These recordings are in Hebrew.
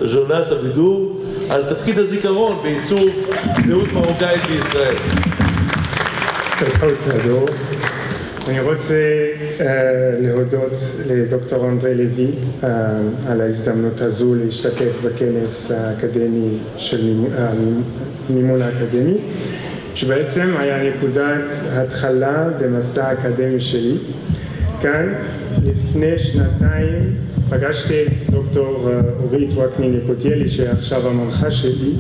ז'ונס אבידור על תפקיד הזיכרון בעיצוב זהות מרוקאית בישראל. תודה צעדור. אני רוצה להודות לדוקטור אנדרי לוי על ההזדמנות הזו להשתתף בכנס האקדמי של מימון האקדמי, שבעצם היה נקודת התחלה במסע האקדמי שלי. כאן לפני שנתיים פגשתי את דוקטור אורית ווקנין-יקותיאלי שעכשיו המנחה שלי,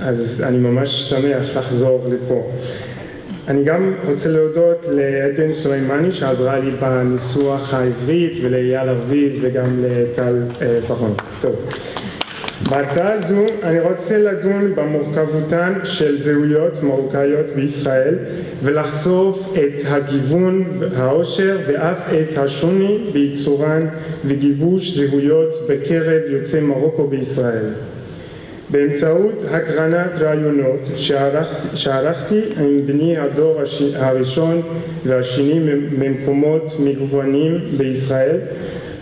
אז אני ממש שמח לחזור לפה. אני גם רוצה להודות לעדן סולימני שעזרה לי בניסוח העברית ולאייל ארביב וגם לטל ברון. טוב. בהרצאה הזו אני רוצה לדון במורכבותן של זהויות מרוקאיות בישראל ולחשוף את הגיוון, העושר ואף את השוני בייצורן וגיבוש זהויות בקרב יוצאי מרוקו בישראל. באמצעות הקרנת רעיונות שערכתי עם בני הדור הראשון והשני ממקומות מגוונים בישראל,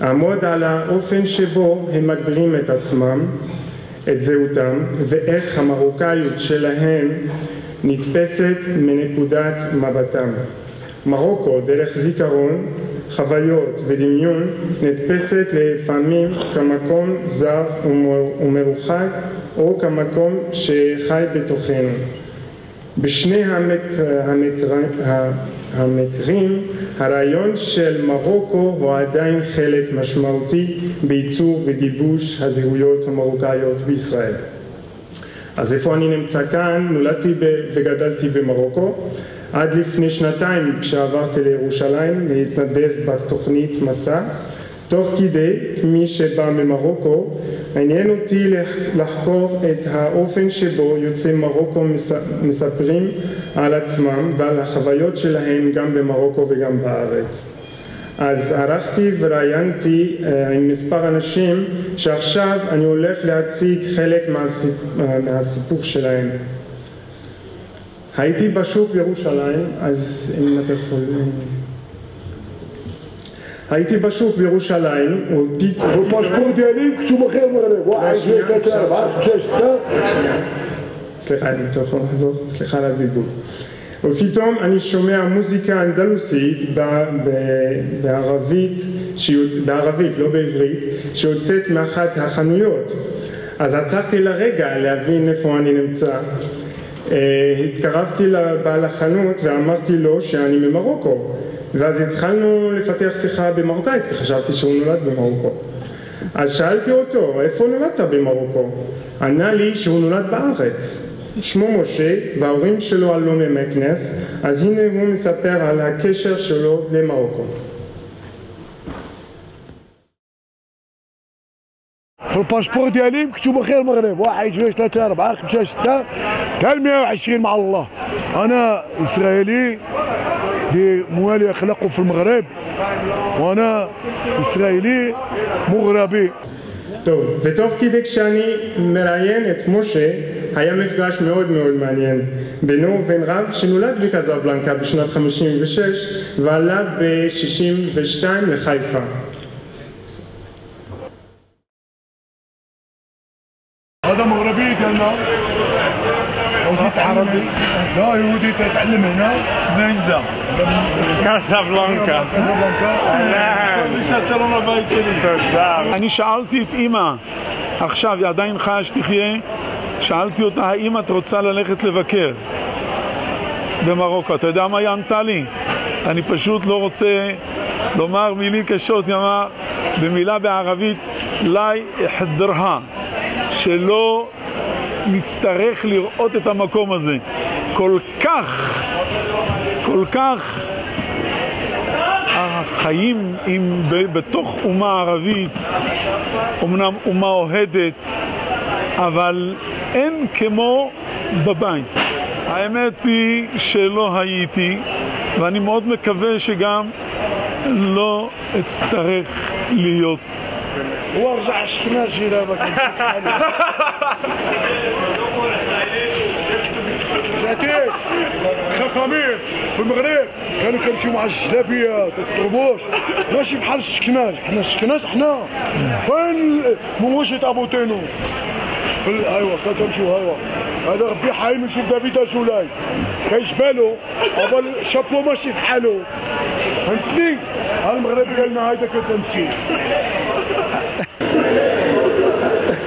אעמוד על האופן שבו הם מגדירים את עצמם, את זהותם, ואיך המרוקאיות שלהם נתפסת מנקודת מבטם. מרוקו, דרך זיכרון, חוויות ודמיון, נתפסת לפעמים כמקום זר ומרוחק, או כמקום שחי בתוכנו. בשני המקרים, הרעיון של מרוקו הוא עדיין חלק משמעותי בעיצוב וגיבוש הזהויות המרוקאיות בישראל. אז איפה אני נמצא כאן? נולדתי וגדלתי במרוקו. עד לפני שנתיים כשעברתי לירושלים להתנדב בתוכנית מסע. תוך כדי, כמי שבא ממרוקו, עניין אותי לחקור את האופן שבו יוצאי מרוקו מספרים על עצמם ועל החוויות שלהם גם במרוקו וגם בארץ. אז ערכתי וראיינתי עם מספר אנשים שעכשיו אני הולך להציג חלק מהסיפור שלהם. הייתי בשוק בירושלים, אז אם אתה יכול... הייתי בשוק בירושלים, ופספורט דיאלים כשהוא מכיר מרלב, וואי, סליחה, אני אתה יכול לחזור? סליחה על הבלבול. ופתאום אני שומע מוזיקה אנדלוסית בערבית, לא בעברית, שיוצאת מאחת החנויות. אז עצרתי לרגע להבין איפה אני נמצא. התקרבתי לבעל החנות ואמרתי לו שאני ממרוקו. ואז התחלנו לפתח שיחה במרוקאית, כי חשבתי שהוא נולד במרוקו. אז שאלתי אותו, איפה נולדת במרוקו? ענה לי שהוא נולד בארץ. שמו משה, וההורים שלו עלו ממקנס, אז הנה הוא מספר על הקשר שלו למרוקו. في الباسبور ديالي مكتوب بخير المغرب 1 2 3 4 5 6 حتى 120 مع الله. انا اسرائيلي بموالي اخلاقه في المغرب وانا اسرائيلي مغربي. טוב, ותוך כדי כשאני מראיין את משה, היה מפגש מאוד מאוד מעניין בינו ובין רב שנולד בקזבלנקה בשנת 56 ועלה ב-62 לחיפה. هذا مغربي ديالنا وزيت عربي لا يهودي تتعلم هنا بنزا קזבלנקה. אני שאלתי את אמא, עכשיו היא עדיין חיה שתחיה, שאלתי אותה האם את רוצה ללכת לבקר במרוקו. אתה יודע מה היא ענתה לי? אני פשוט לא רוצה לומר מילים קשות, היא אמרה במילה בערבית לי אחדרها, שלא נצטרך לראות את המקום הזה. כל כך החיים בתוך אומה ערבית, אמנם אומה אוהדת, אבל אין כמו בבית. האמת היא שלא הייתי, ואני מאוד מקווה שגם לא אצטרך להיות. هو رجع شكنا جيرانك سمعتيش خخامين في المغرب كانوا كيمشيو مع الجلابيات الطربوش ماشي بحال السكناج. حنا السكناج حنا فين موشة ابو تينو ايوا كتمشيو ايوا هذا ربي حي من شوف دافيد ازولاي كيجبالو ابا شابو ماشي بحالو فهمتني. ها المغرب ديالنا هيدا كتمشي.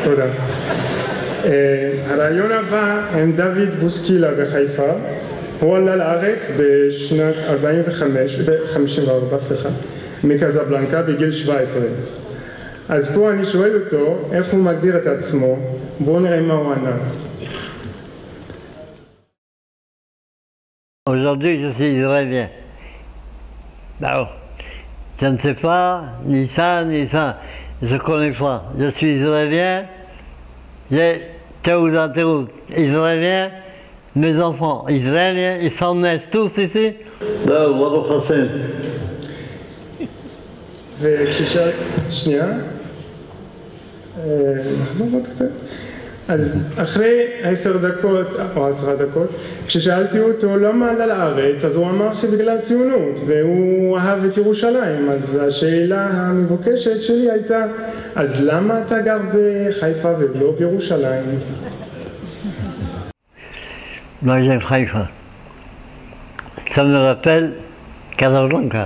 תודה. הרעיון הבא עם דוד בוסקילה בחיפה. הוא עלה לארץ בשנת 54 מקזבלנקה בגיל 17. אז פה אני שואל אותו איך הוא מגדיר את עצמו. בואו נראה מה הוא ענה. Aujourd'hui, je suis israélien. Non, je ne sais pas, ni ça, ni ça. Je ne connais pas. Je suis israélien. J'ai Théouz, israélien. Mes enfants israéliens, ils s'en naissent tous ici. Là, Baruch Hashem. וכששאל... שנייה. נחזור עוד קצת. אז אחרי 10 דקות, או 10 דקות, כששאלתי אותו למה עלה לארץ, אז הוא אמר שבגלל ציונות, והוא אהב את ירושלים. אז השאלה המבוקשת שלי הייתה, אז למה אתה גר בחיפה ולא בירושלים? Moi j'aime Haïfa. Ça me rappelle Casablanca.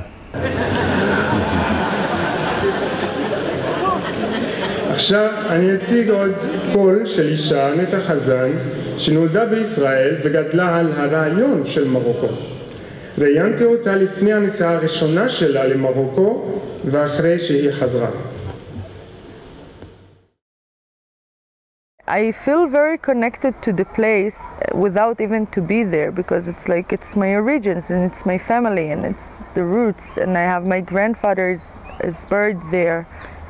עכשיו אני אציג עוד קול של אישה, נטע חזן, שנולדה בישראל וגדלה על הרעיון של מרוקו. ראיינתי אותה לפני הנסיעה הראשונה שלה למרוקו ואחרי שהיא חזרה. I feel very connected to the place without even to be there, because it's like it's my origins and it's my family and it's the roots, and I have my grandfather is buried there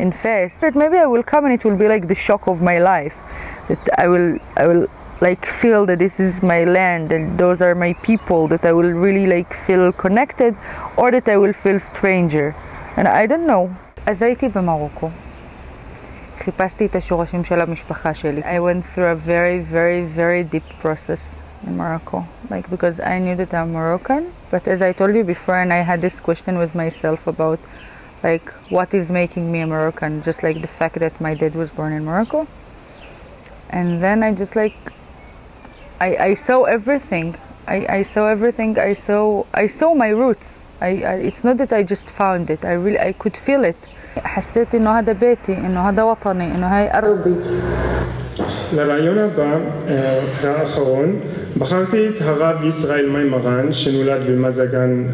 in Fez. But maybe I will come and it will be like the shock of my life, that I will like feel that this is my land and those are my people, that I will really like feel connected, or that I will feel stranger, and I don't know. אז הייתי במרוקו. חיפשתי את השורשים של המשפחה שלי. I went through a very, very, very deep process in Morocco. Like, because I knew that I'm Moroccan, but as I told you before, and I had this question with myself about, like, what is making me a Moroccan? Just like the fact that my dad was born in Morocco. And then I just like, I saw everything. I saw everything. I saw my roots. It's not that I just found it. I could feel it. حسيت إنه هذا بيتي، إنه هذا وطني، إنه هاي أرضي. לרעיון הבא והאחרון בחרתי את הרב ישראל מימרן שנולד במזגן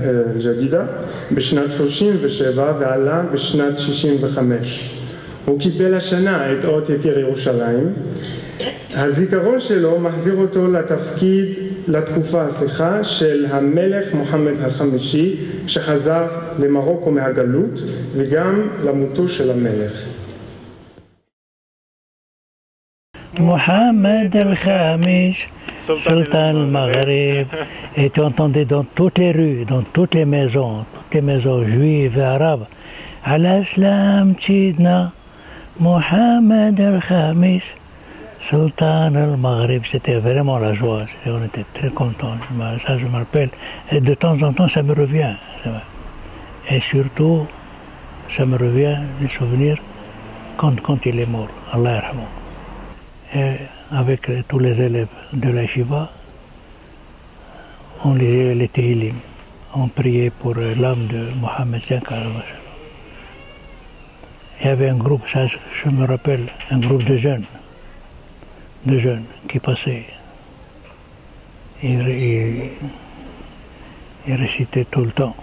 ג'דידה בשנת 37 ועלה בשנת 65. הוא קיבל השנה את אות יקיר ירושלים. הזיכרון שלו מחזיר אותו לתקופה של המלך מוחמד החמישי שחזר למרוקו מהגלות וגם למותו של המלך. Mohamed el-Khamis, sultan al-Maghreb, est entendu dans toutes les rues, dans toutes les maisons juives et arabes. Al-Islam Tidna, Mohamed el-Khamis, sultan al-Maghreb. C'était vraiment la joie, on était très contents. Ça, je me rappelle. Et de temps en temps, ça me revient. Et surtout, ça me revient des souvenirs quand il est mort. Allah yarhamou. Et avec tous les élèves de la Shiva, on lisait les Tehillim, on priait pour l'âme de Mohamed V. Il y avait un groupe, ça je me rappelle, un groupe de jeunes qui passaient. Ils récitaient tout le temps.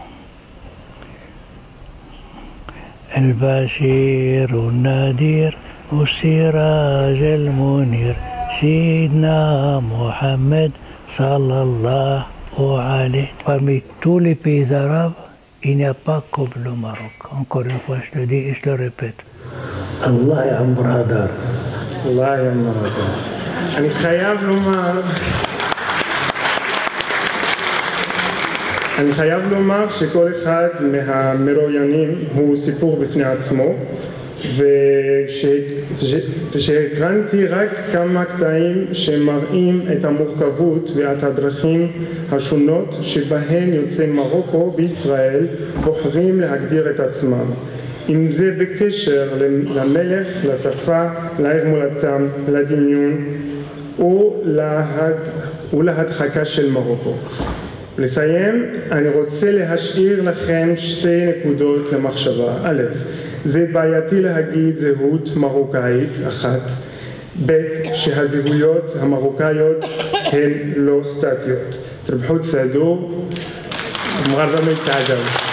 El-Bashir al-Nadir والسراج المنير سيدنا محمد صلى الله عليه. Parmi tous les pays arabes, il n'y a pas comme le Maroc. Encore une fois, je le dis et je le répète. Allah ya'ammar hadar. Allah ya'ammar hadar. אני חייב לומר שכל אחד מהמרואיינים הוא סיפור בפני עצמו. ושהקרנתי רק כמה קטעים שמראים את המורכבות ואת הדרכים השונות שבהן יוצאי מרוקו בישראל בוחרים להגדיר את עצמם. אם זה בקשר למלך, לשפה, לעיר מולדתם, לדמיון ולהדחקה של מרוקו. לסיים, אני רוצה להשאיר לכם שתי נקודות למחשבה. א', זה בעייתי להגיד זהות מרוקאית אחת. ב', שהזהויות המרוקאיות הן לא סטטיות. תרבחו תסעדו, ומרבה מתעדוס.